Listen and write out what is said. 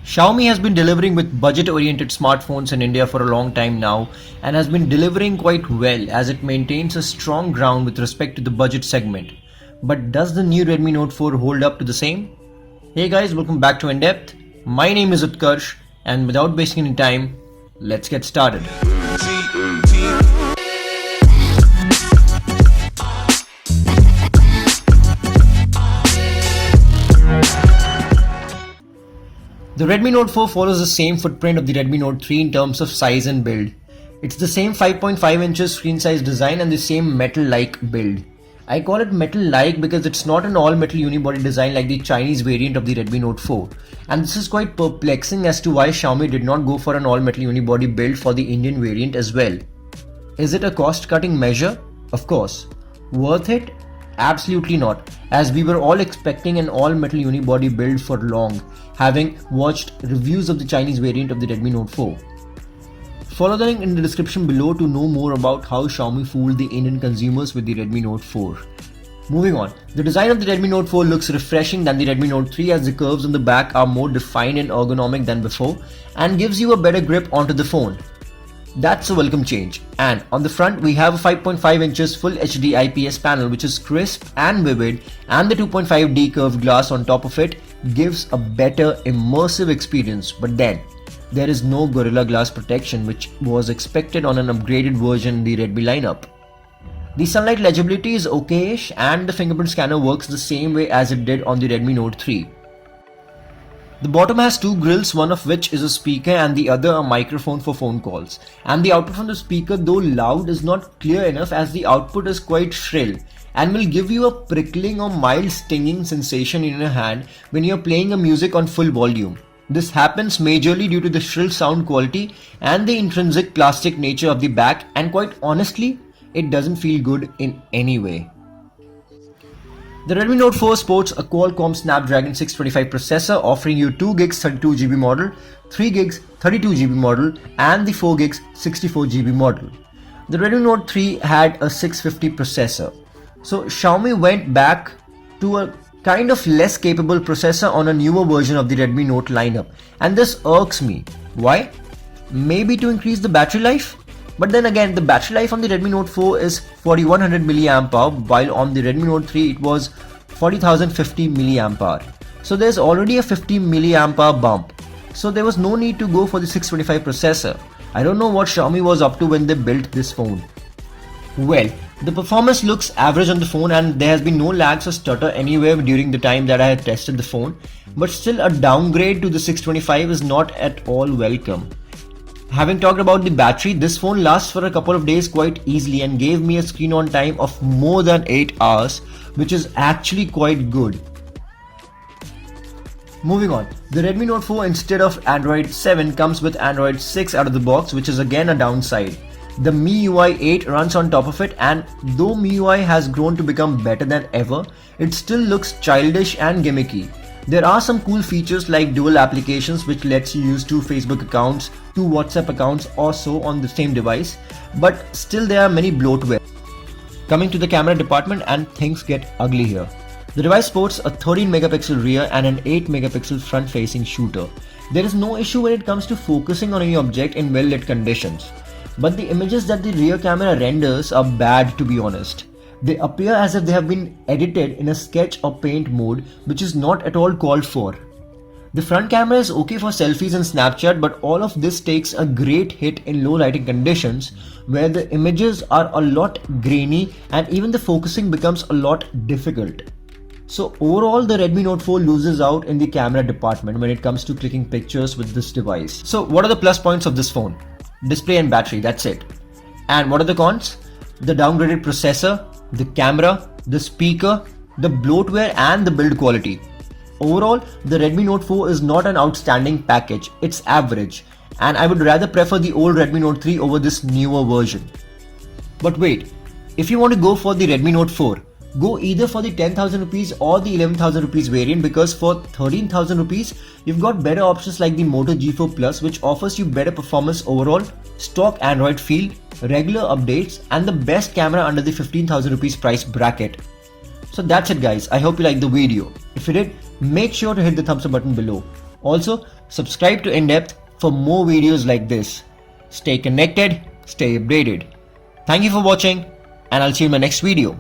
Xiaomi has been delivering with budget-oriented smartphones in India for a long time now and has been delivering quite well as it maintains a strong ground with respect to the budget segment. But does the new Redmi Note 4 hold up to the same? Hey guys, welcome back to In-Depth. My name is Utkarsh and without wasting any time, let's get started. The Redmi Note 4 follows the same footprint of the Redmi Note 3 in terms of size and build. It's the same 5.5 inches screen size design and the same metal-like build. I call it metal-like because it's not an all-metal unibody design like the Chinese variant of the Redmi Note 4. And this is quite perplexing as to why Xiaomi did not go for an all-metal unibody build for the Indian variant as well. Is it a cost-cutting measure? Of course. Worth it? Absolutely not, as we were all expecting an all-metal unibody build for long, having watched reviews of the Chinese variant of the Redmi Note 4. Follow the link in the description below to know more about how Xiaomi fooled the Indian consumers with the Redmi Note 4. Moving on, the design of the Redmi Note 4 looks refreshing than the Redmi Note 3 as the curves on the back are more defined and ergonomic than before and gives you a better grip onto the phone. That's a welcome change. And on the front we have a 5.5 inches Full HD IPS panel which is crisp and vivid, and the 2.5D curved glass on top of it gives a better immersive experience, but then there is no Gorilla Glass protection which was expected on an upgraded version in the Redmi lineup. The sunlight legibility is okayish and the fingerprint scanner works the same way as it did on the Redmi Note 3. The bottom has two grills, one of which is a speaker and the other a microphone for phone calls. And the output from the speaker, though loud, is not clear enough as the output is quite shrill and will give you a prickling or mild stinging sensation in your hand when you are playing a music on full volume. This happens majorly due to the shrill sound quality and the intrinsic plastic nature of the back, and quite honestly, it doesn't feel good in any way. The Redmi Note 4 sports a Qualcomm Snapdragon 625 processor offering you 2GB 32GB model, 3GB 32GB model and the 4GB 64GB model. The Redmi Note 3 had a 650 processor. So Xiaomi went back to a kind of less capable processor on a newer version of the Redmi Note lineup, and this irks me. Why? Maybe to increase the battery life? But then again, the battery life on the Redmi Note 4 is 4100 mAh while on the Redmi Note 3 it was 40,050 mAh. So there's already a 50 mAh bump. So there was no need to go for the 625 processor. I don't know what Xiaomi was up to when they built this phone. Well, the performance looks average on the phone and there has been no lags or stutter anywhere during the time that I had tested the phone. But still, a downgrade to the 625 is not at all welcome. Having talked about the battery, this phone lasts for a couple of days quite easily and gave me a screen on time of more than 8 hours, which is actually quite good. Moving on, the Redmi Note 4 instead of Android 7 comes with Android 6 out of the box, which is again a downside. The MIUI 8 runs on top of it, and though MIUI has grown to become better than ever, it still looks childish and gimmicky. There are some cool features like dual applications which lets you use two Facebook accounts, two WhatsApp accounts or so on the same device, but still there are many bloatware. Coming to the camera department, and things get ugly here. The device sports a 13 megapixel rear and an 8 megapixel front facing shooter. There is no issue when it comes to focusing on any object in well lit conditions, but the images that the rear camera renders are bad, to be honest. They appear as if they have been edited in a sketch or paint mode, which is not at all called for. The front camera is okay for selfies and Snapchat, but all of this takes a great hit in low lighting conditions where the images are a lot grainy and even the focusing becomes a lot difficult. So overall, the Redmi Note 4 loses out in the camera department when it comes to clicking pictures with this device. So what are the plus points of this phone? Display and battery, that's it. And what are the cons? The downgraded processor, the camera, the speaker, the bloatware and the build quality. Overall, the Redmi Note 4 is not an outstanding package, it's average, and I would rather prefer the old Redmi Note 3 over this newer version. But wait, if you want to go for the Redmi Note 4, go either for the 10,000 rupees or the 11,000 rupees variant, because for 13,000 rupees you've got better options like the Moto G4 Plus, which offers you better performance overall, stock Android feel, regular updates and the best camera under the 15,000 rupees price bracket. So that's it guys, I hope you liked the video. If you did, make sure to hit the thumbs up button below. Also, Subscribe to In-Depth for more videos like this. Stay connected, stay updated. Thank you for watching, and I'll see you in my next video.